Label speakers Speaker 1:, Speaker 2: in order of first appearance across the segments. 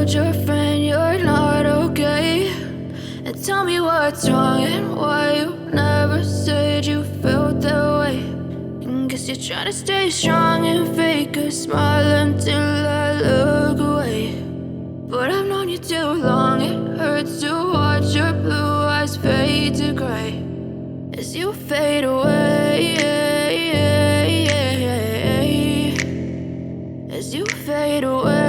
Speaker 1: told your friend you're not okay, and tell me what's wrong and why you never said you felt that way. And guess you're trying to stay strong and fake a smile until I look away. But I've known you too long, it hurts to watch your blue eyes fade to gray as you fade away, as you fade away.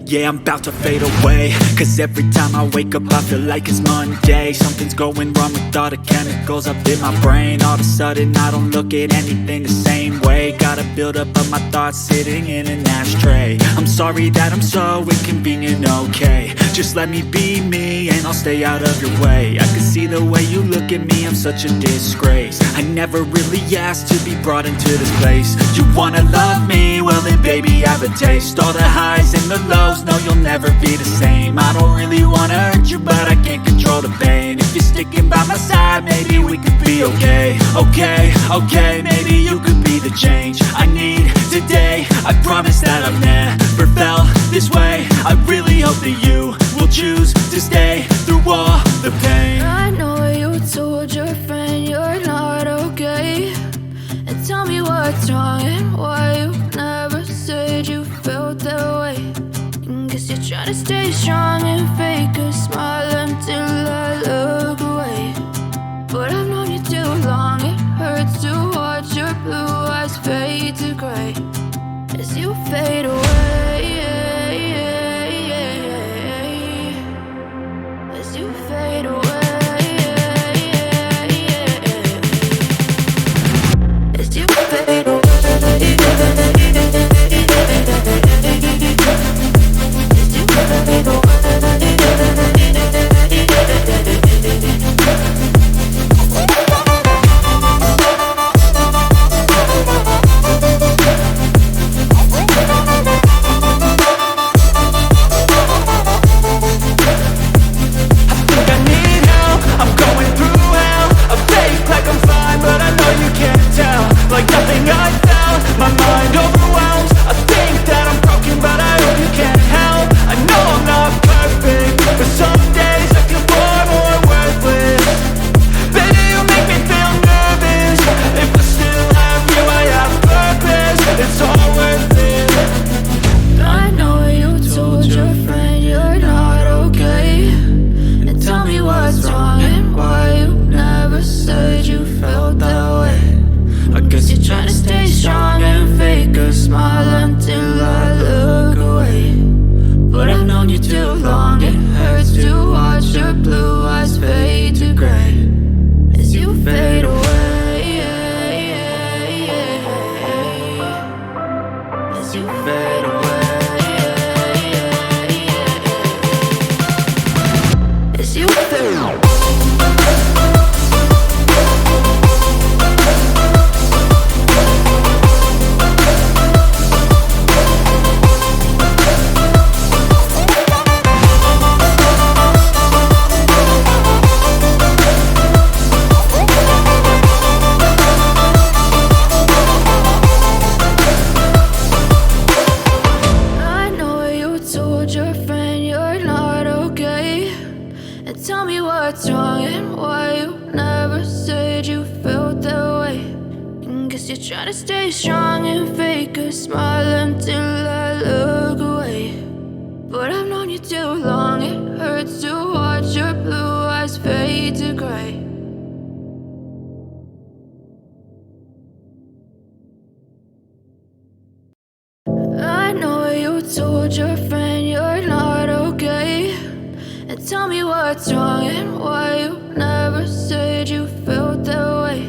Speaker 2: Yeah, I'm about to fade away, cause every time I wake up I feel like it's Monday. Something's going wrong with all the chemicals up in my brain. All of a sudden I don't look at anything the same way. Got a buildup of my thoughts sitting in an ashtray. I'm sorry that I'm so inconvenient, okay. Just let me be me and I'll stay out of your way. I can see the way you look at me, I'm such a disgrace. I never really asked to be brought into this place. You wanna love me? Well then baby, have a taste. All the highs and the lows, no, you'll never be the same. I don't really wanna hurt you, but I can't control the pain. If you're sticking by my side, maybe we could be okay. Okay, maybe you could be the change I need today. I promise that I've never felt this way. I really hope that you will choose to stay through all the pain.
Speaker 1: I know you told your friend you're not okay, and tell me what's wrong and why you never said you felt that way. And guess you're trying to stay strong and fake a smile until I look away. But I've known you too long, it hurts to watch your blue eyes fade to gray as you fade away, as you fade away. As you fade away. Told your friend you're not okay, and tell me what's wrong and why you never said you felt that way.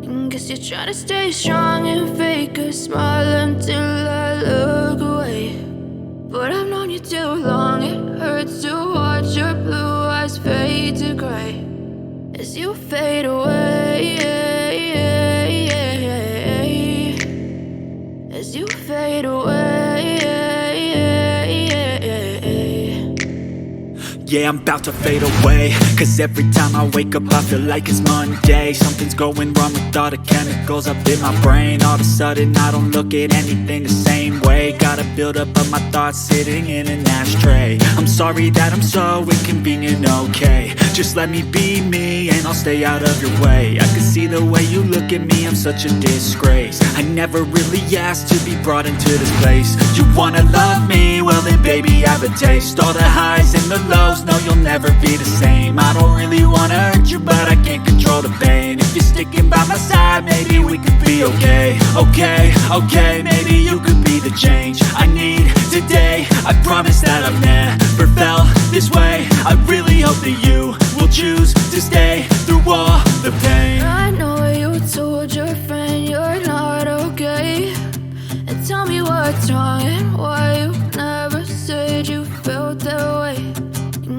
Speaker 1: And guess you're trying to stay strong and fake a smile until I look away. But I've known you too long, it hurts to watch your blue eyes fade to gray as you fade away, as you fade away.
Speaker 2: Yeah, I'm about to fade away. Cause every time I wake up I feel like it's Monday. Something's going wrong with all the chemicals up in my brain. All of a sudden I don't look at anything the same way. Got a buildup of my thoughts sitting in an ashtray. I'm sorry that I'm so inconvenient, okay. Just let me be me and I'll stay out of your way. I can see the way you look at me, I'm such a disgrace. I never really asked to be brought into this place. You wanna love me? Well then baby I have a taste. All the highs and the lows, no you'll never be the same. I don't really wanna hurt you but I can't control the pain. If you're sticking by my side maybe we could be okay. Okay, maybe you could be the change I need today. I promise that I've never felt this way. I really hope that you will choose to stay through all the pain.
Speaker 1: I know you told your friend you're not okay, and tell me what's wrong and why you never said you felt that way.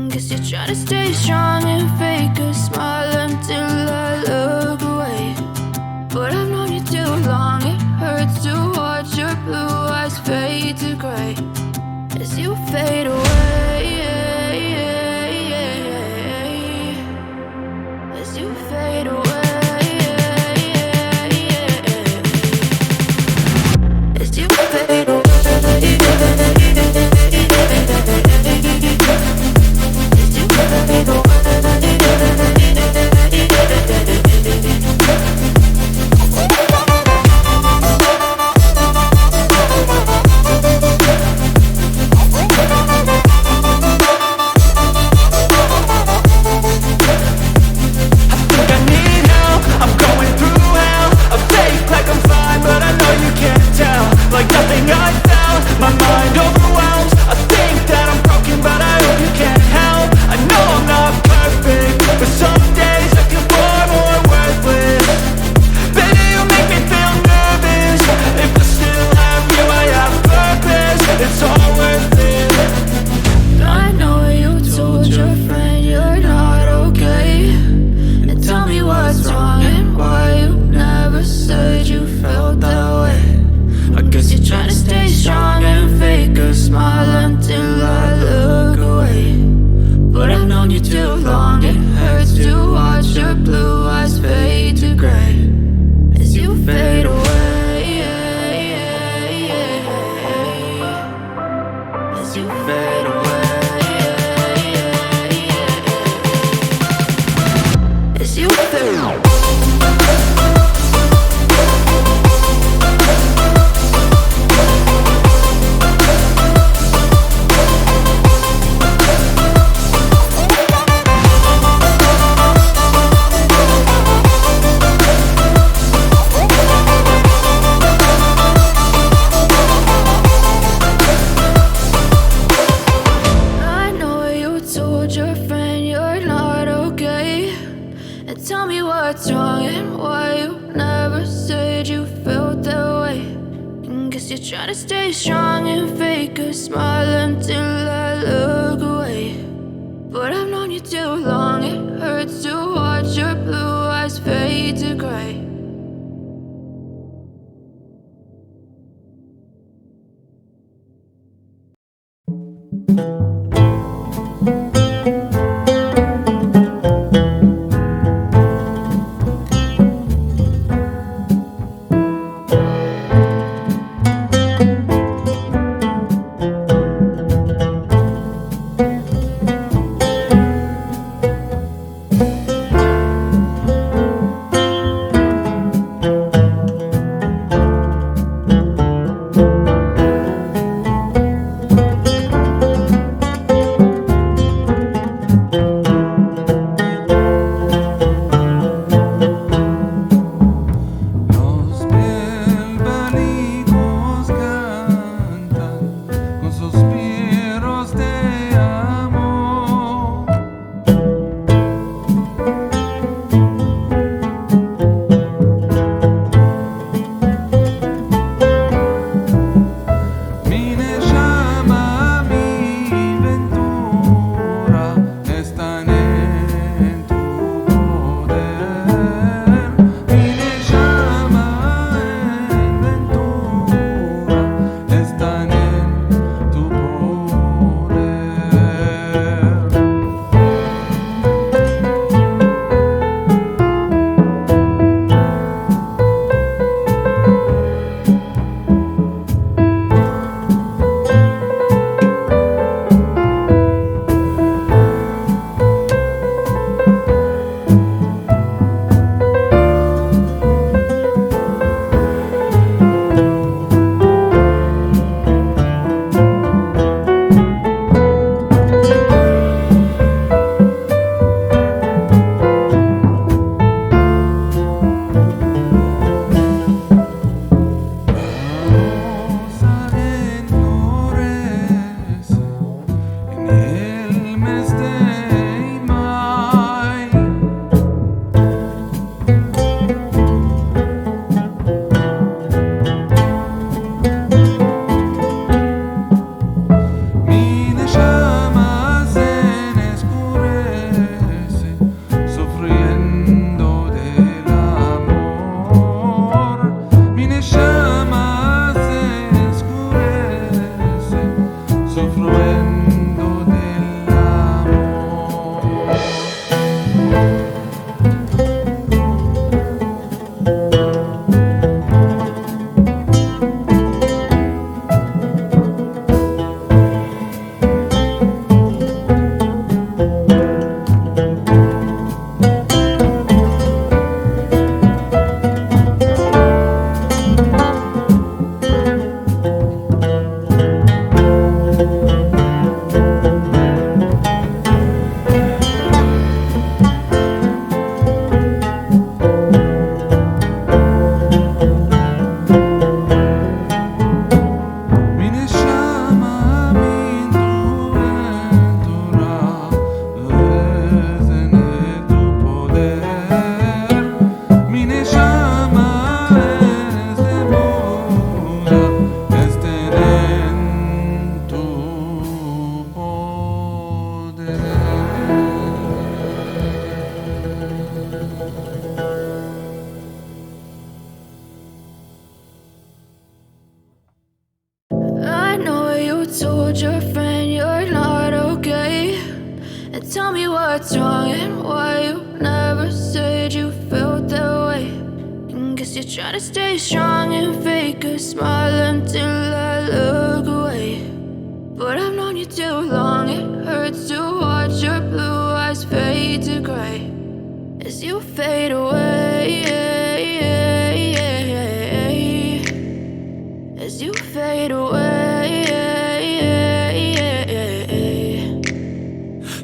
Speaker 1: Guess you're trying to stay strong and fake a smile until I look away. But I've known you too long, it hurts to watch your blue eyes fade to gray as you fade away. As you fade away. As you fade away. told your friend you're not okay. And tell me what's wrong and why you never said you felt that way. And guess you're trying to stay strong and fake a smile until I look away. But I've known you too long, it hurts to watch your blue eyes fade to gray as you fade away, as you fade away.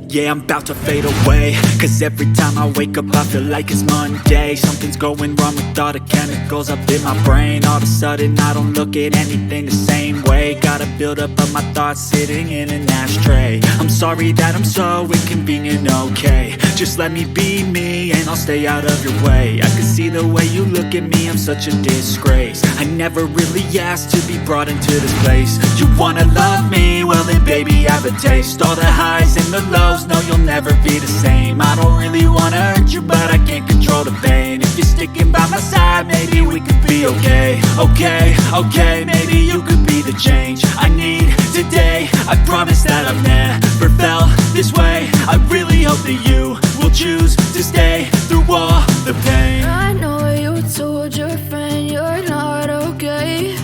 Speaker 2: Yeah, I'm about to fade away, cause every time I wake up I feel like it's Monday. Something's going wrong with all the chemicals up in my brain. All of a sudden I don't look at anything the same way. Gotta build up of my thoughts sitting in an ashtray. I'm sorry that I'm so inconvenient, okay. Just let me be me and I'll stay out of your way. I can see the way you look at me, I'm such a disgrace. I never really asked to be brought into this place. You wanna love me? Well then baby I have a taste. All the highs and the lows, no you'll never be the same. I don't really wanna hurt you but I can't control the pain. If you're sticking by my side maybe we could be okay. Okay, maybe you could be the change I need today. I promise that I've never felt this way. I really hope that you will choose to stay through all the pain.
Speaker 1: I know you told your friend you're not okay.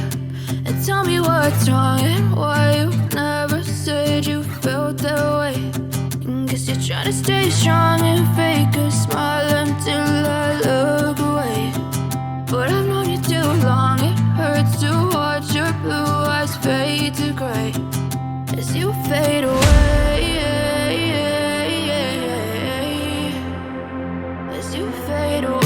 Speaker 1: And tell me what's wrong and why you never said you felt that way. And guess you're trying to stay strong and fake a smile until I look away. But I've known you too long, it hurts to watch your blue eyes fade to gray as you fade away, as you fade away.